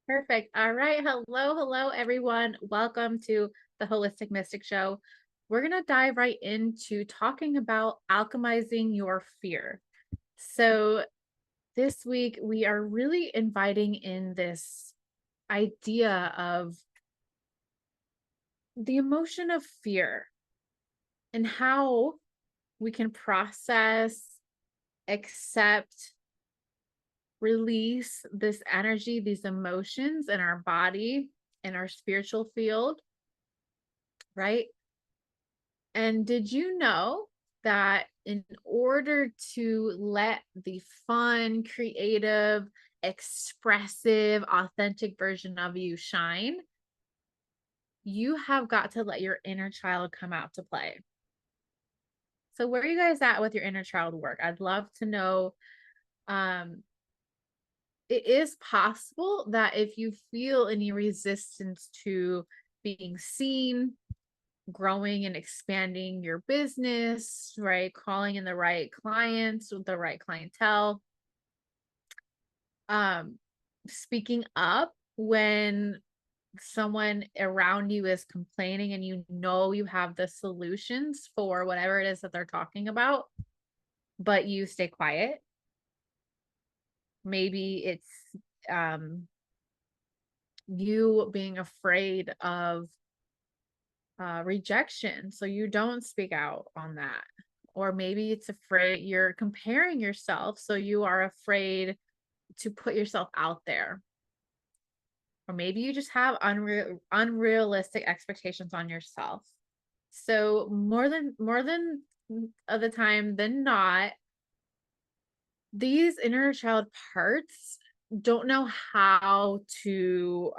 Perfect. All right. Hello, everyone. Welcome to the Holistic Mystic Show. We're going to dive right into talking about alchemizing your fear. So, this week we are really inviting in this idea of the emotion of fear and how we can process, accept, release this energy, these emotions in our body, in our spiritual field, right? And did you know that in order to let the fun, creative, expressive, authentic version of you shine, you have got to let your inner child come out to play? So where are you guys at with your inner child work? I'd love to know. Um, it is possible that if you feel any resistance to being seen, growing and expanding your business, right? Calling in the right clients with the right clientele, um, speaking up when someone around you is complaining and you know you have the solutions for whatever it is that they're talking about, but you stay quiet. Maybe it's um you being afraid of rejection, so you don't speak out on that. Or maybe it's afraid you're comparing yourself, so you are afraid to put yourself out there. Or maybe you just have unrealistic expectations on yourself. So more than of the time than not, these inner child parts don't know how to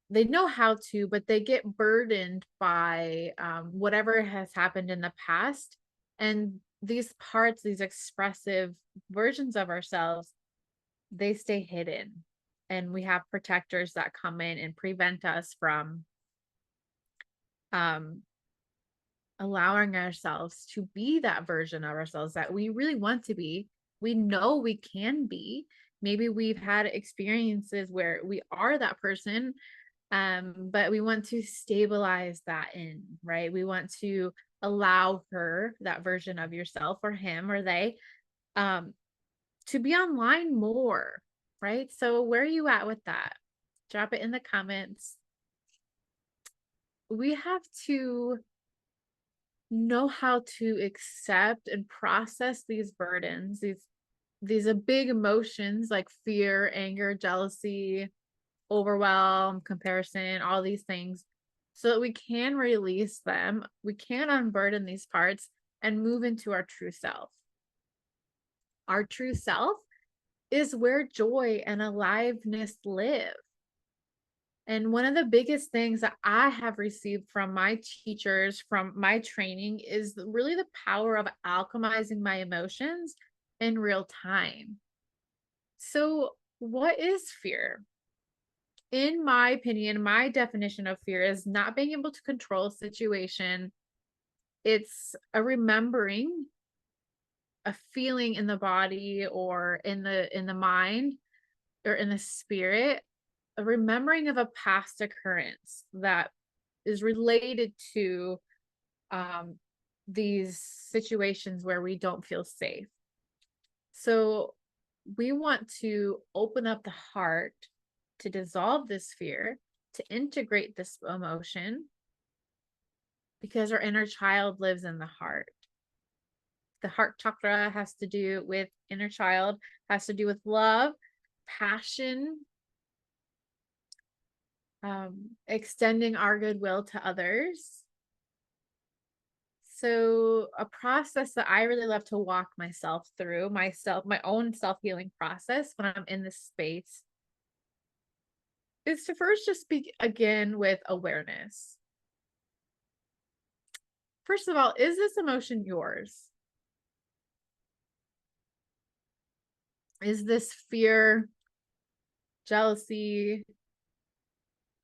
they know how to, but they get burdened by whatever has happened in the past. And these parts, these expressive versions of ourselves, they stay hidden, and we have protectors that come in and prevent us from um allowing ourselves to be that version of ourselves that we really want to be. We know we can be. Maybe we've had experiences where we are that person, but we want to stabilize that in, right? We want to allow her, that version of yourself, or him or they, um, to be online more, right? So where are you at with that? Drop it in the comments. We have to know how to accept and process these burdens, these are big emotions like fear, anger, jealousy, overwhelm, comparison, all these things, so that we can release them, we can unburden these parts and move into our true self. Our true self is where joy and aliveness live. And one of the biggest things that I have received from my teachers, from my training, is really the power of alchemizing my emotions in real time. So, what is fear? In my opinion, my definition of fear is not being able to control a situation. It's a remembering, a feeling in the body or in the mind or in the spirit, a remembering of a past occurrence that is related to um, these situations where we don't feel safe. So we want to open up the heart to dissolve this fear, to integrate this emotion, because our inner child lives in the heart. The heart chakra has to do with inner child, has to do with love, passion, extending our goodwill to others. So a process that I really love to walk myself through, my own self-healing process when I'm in this space, is to first just begin with awareness. First of all, is this emotion yours? Is this fear, jealousy?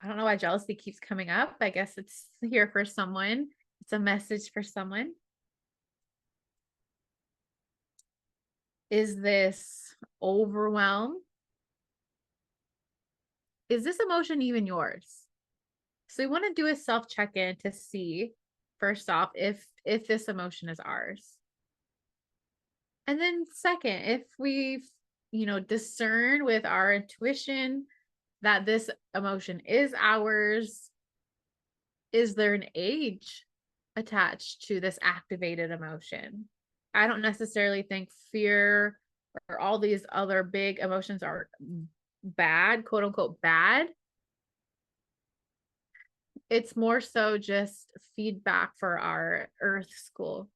I don't know why jealousy keeps coming up. I guess it's here for someone. It's a message for someone. Is this overwhelm? is this emotion even yours? So we want to do a self check-in to see, first off, if this emotion is ours. And then second, if we've, discern with our intuition that this emotion is ours, is there an age attached to this activated emotion? I don't necessarily think fear or all these other big emotions are bad, quote unquote bad. It's more so just feedback for our earth school.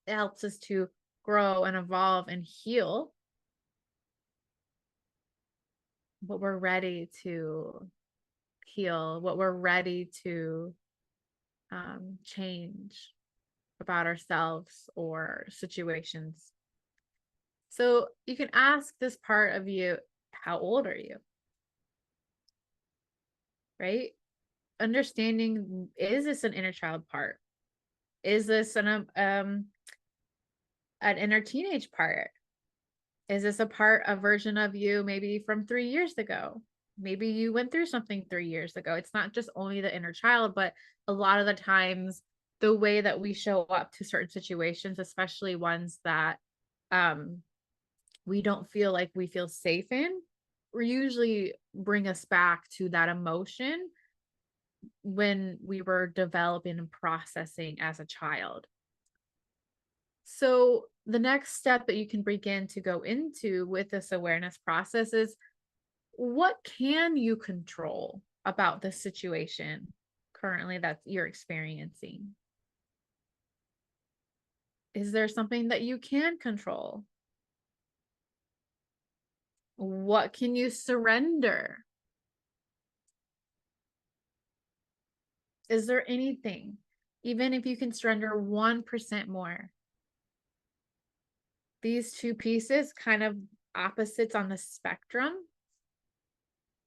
It helps us to grow and evolve and heal, but we're ready to heal, what we're ready to change about ourselves or situations. So you can ask this part of you, how old are you? Right? Understanding, is this an inner child part? Is this an inner teenage part? Is this a version of you maybe from 3 years ago? Maybe you went through something 3 years ago. It's not just only the inner child, but a lot of the times the way that we show up to certain situations, especially ones that we don't feel like we feel safe in, usually bring us back to that emotion when we were developing and processing as a child. So the next step that you can begin to go into with this awareness process is, what can you control about the situation currently that you're experiencing? Is there something that you can control? What can you surrender? Is there anything, even if you can surrender 1% more? These two pieces, kind of opposites on the spectrum,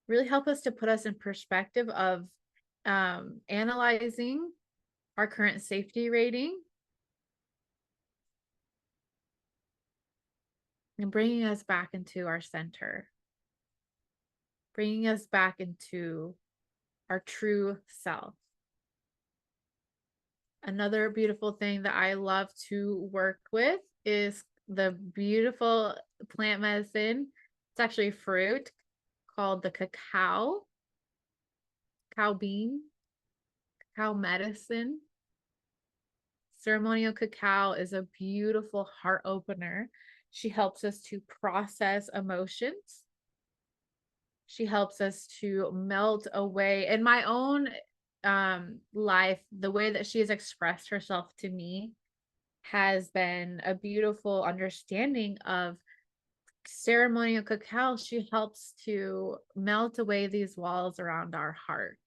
really help us to put us in perspective of analyzing our current safety rating and bringing us back into our center, bringing us back into our true self. Another beautiful thing that I love to work with is the beautiful plant medicine. It's actually a fruit called the cacao bean, cacao medicine. Ceremonial cacao is a beautiful heart opener. She helps us to process emotions. She helps us to melt away. In my own life, the way that she has expressed herself to me has been a beautiful understanding of ceremonial cacao. She helps to melt away these walls around our heart.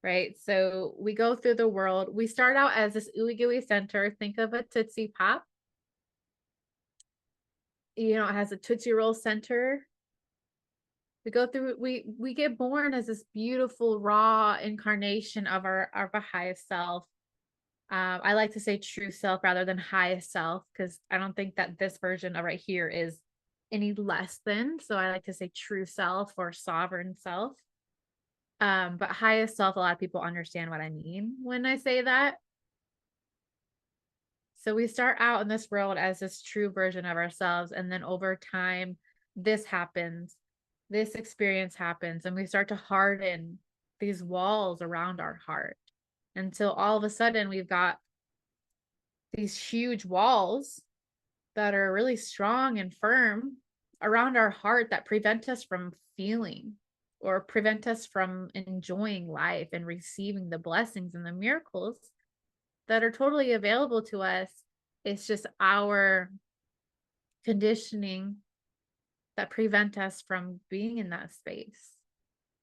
Right? So we go through the world. We start out as this ooey gooey center. Think of a Tootsie Pop. It has a Tootsie Roll center. We go through, we get born as this beautiful raw incarnation of our highest self. I like to say true self rather than highest self, because I don't think that this version of right here is any less than. So I like to say true self or sovereign self. But highest self, a lot of people understand what I mean when I say that. So we start out in this world as this true version of ourselves. And then over time, this happens, this experience happens, and we start to harden these walls around our heart until all of a sudden we've got these huge walls that are really strong and firm around our heart that prevent us from feeling or prevent us from enjoying life and receiving the blessings and the miracles that are totally available to us. It's just our conditioning that prevent us from being in that space,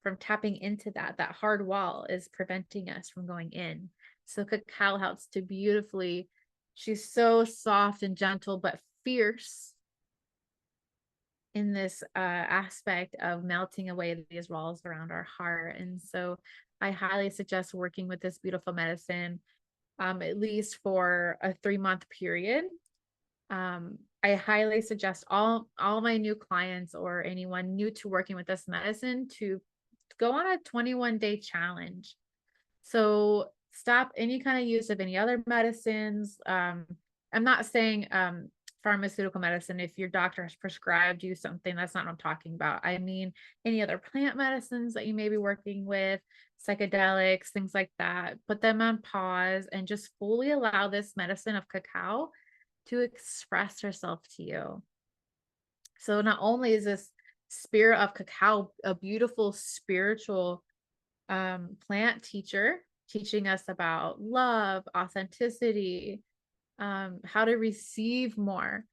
from tapping into that hard wall is preventing us from going in. So cacao helps to beautifully, she's so soft and gentle, but fierce in this aspect of melting away these walls around our heart. And so I highly suggest working with this beautiful medicine, at least for a 3-month period. I highly suggest all my new clients or anyone new to working with this medicine to go on a 21-day challenge. So stop any kind of use of any other medicines. I'm not saying pharmaceutical medicine. If your doctor has prescribed you something, that's not what I'm talking about. I mean, any other plant medicines that you may be working with, psychedelics, things like that. Put them on pause and just fully allow this medicine of cacao to express herself to you. So not only is this spirit of cacao a beautiful spiritual plant teacher teaching us about love, authenticity, how to receive more.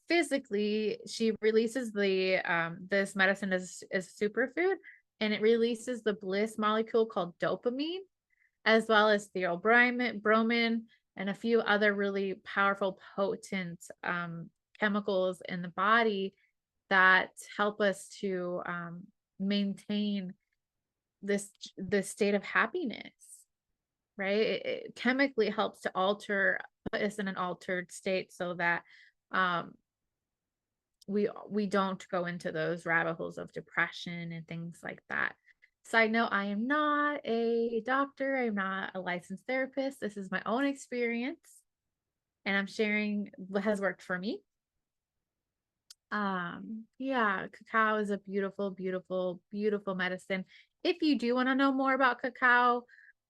Physically, she releases the this medicine is superfood, and it releases the bliss molecule called dopamine, as well as theobromine, bromine, and a few other really powerful, potent chemicals in the body that help us to maintain this state of happiness, right? It chemically helps to put us in an altered state so that um, we don't go into those rabbit holes of depression and things like that. Side note, I am not a doctor. I'm not a licensed therapist. This is my own experience, and I'm sharing what has worked for me. Yeah, cacao is a beautiful, beautiful, beautiful medicine. If you do want to know more about cacao,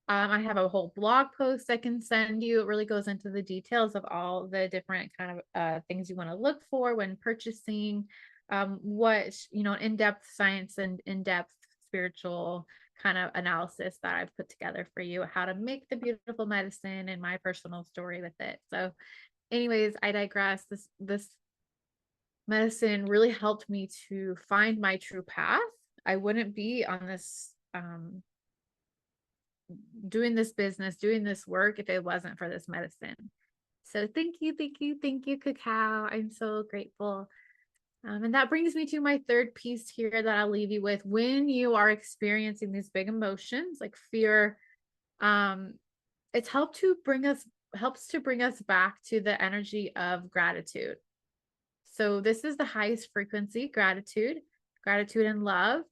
I have a whole blog post I can send you. It really goes into the details of all the different kind of things you want to look for when purchasing, what, in-depth science and in-depth spiritual kind of analysis that I've put together for you, how to make the beautiful medicine and my personal story with it. So anyways, I digress. This medicine really helped me to find my true path. I wouldn't be on this doing this business, doing this work if it wasn't for this medicine. So thank you, thank you, thank you, cacao. I'm so grateful. And that brings me to my third piece here that I'll leave you with. When you are experiencing these big emotions like fear, it's helps to bring us back to the energy of gratitude. So this is the highest frequency, gratitude and love.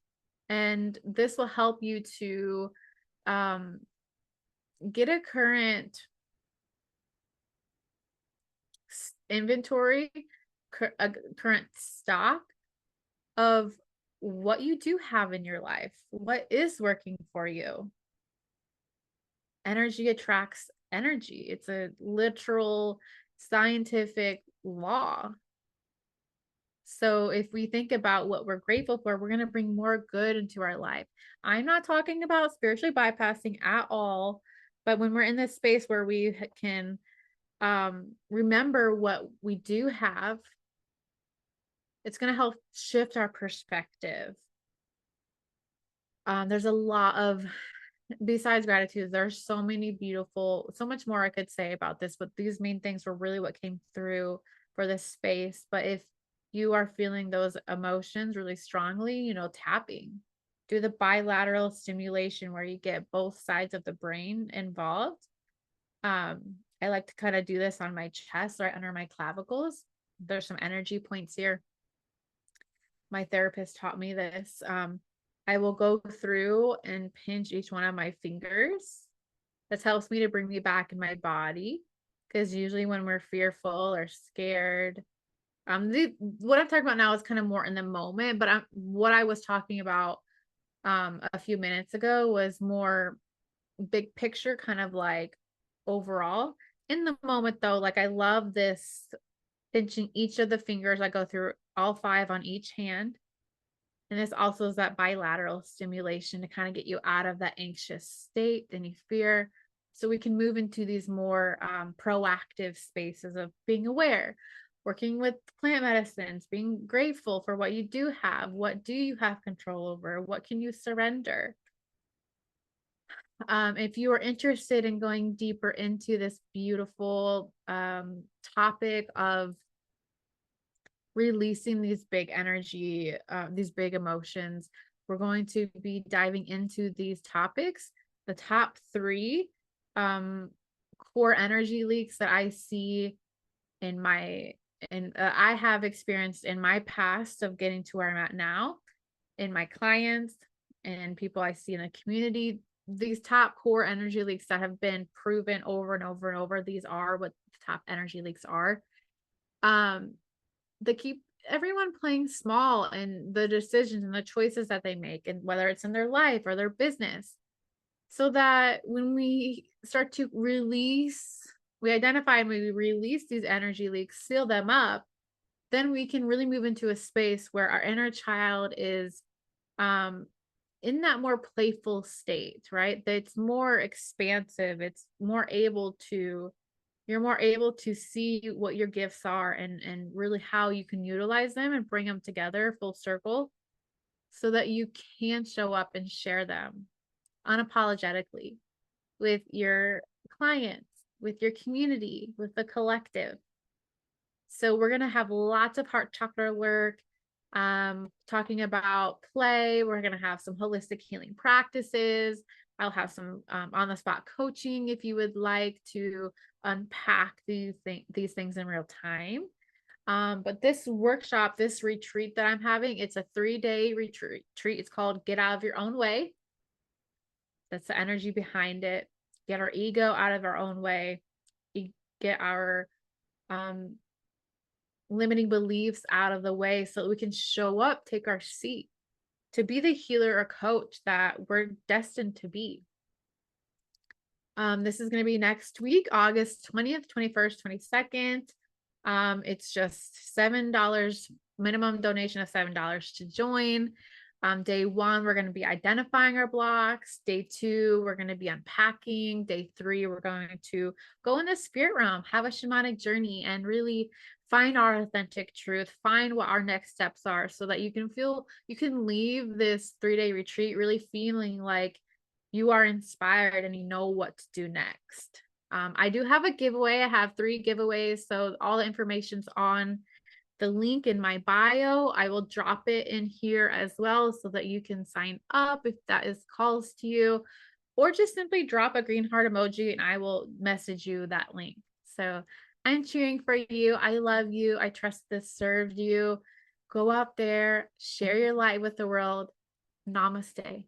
And this will help you to get a current inventory, a current stock of what you do have in your life, what is working for you. Energy attracts energy. It's a literal scientific law. So if we think about what we're grateful for, we're going to bring more good into our life. I'm not talking about spiritually bypassing at all, but when we're in this space where we can remember what we do have, it's going to help shift our perspective. There's a lot of, besides gratitude, there's so much more I could say about this, but these main things were really what came through for this space. But if you are feeling those emotions really strongly, tapping, do the bilateral stimulation where you get both sides of the brain involved. I like to kind of do this on my chest, right under my clavicles. There's some energy points here. My therapist taught me this. I will go through and pinch each one of my fingers. This helps me to bring me back in my body, because usually when we're fearful or scared, what I'm talking about now is kind of more in the moment, but what I was talking about a few minutes ago was more big picture, kind of like overall. In the moment though, like I love this pinching each of the fingers. I go through all 5 on each hand. And this also is that bilateral stimulation to kind of get you out of that anxious state, any fear. So we can move into these more proactive spaces of being aware, working with plant medicines, being grateful for what you do have. What do you have control over? What can you surrender? If you are interested in going deeper into this beautiful topic of releasing these big energy, these big emotions, we're going to be diving into these topics. The top 3 core energy leaks that I see I have experienced in my past of getting to where I'm at now, in my clients and people I see in the community, these top core energy leaks that have been proven over and over and over. These are what the top energy leaks are. They keep everyone playing small in the decisions and the choices that they make, and whether it's in their life or their business. So that when we start to release, we identify and we release these energy leaks, seal them up, then we can really move into a space where our inner child is um in that more playful state, right? That's more expansive. It's more able to, you're more able to see what your gifts are and really how you can utilize them and bring them together full circle so that you can show up and share them unapologetically with your clients, with your community, with the collective. So we're going to have lots of heart chakra work, talking about play. We're going to have some holistic healing practices. I'll have some on the spot coaching if you would like to unpack these things in real time. But this workshop, this retreat that I'm having, it's a 3-day retreat. It's called Get Out of Your Own Way. That's the energy behind it. Get our ego out of our own way. Get our limiting beliefs out of the way so that we can show up, take our seat to be the healer or coach that we're destined to be. This is going to be next week, August 20th, 21st, 22nd. It's just $7, minimum donation of $7 to join. Day 1, we're going to be identifying our blocks. Day 2, we're going to be unpacking. Day 3, we're going to go in the spirit realm, have a shamanic journey, and really find our authentic truth, find what our next steps are so that you can leave this 3-day retreat really feeling like you are inspired and you know what to do next. I do have a giveaway. I have 3 giveaways. So all the information's on the link in my bio. I will drop it in here as well so that you can sign up if that is calls to you, or just simply drop a green heart emoji and I will message you that link. So I'm cheering for you. I love you. I trust this served you. Go out there, share your light with the world. Namaste.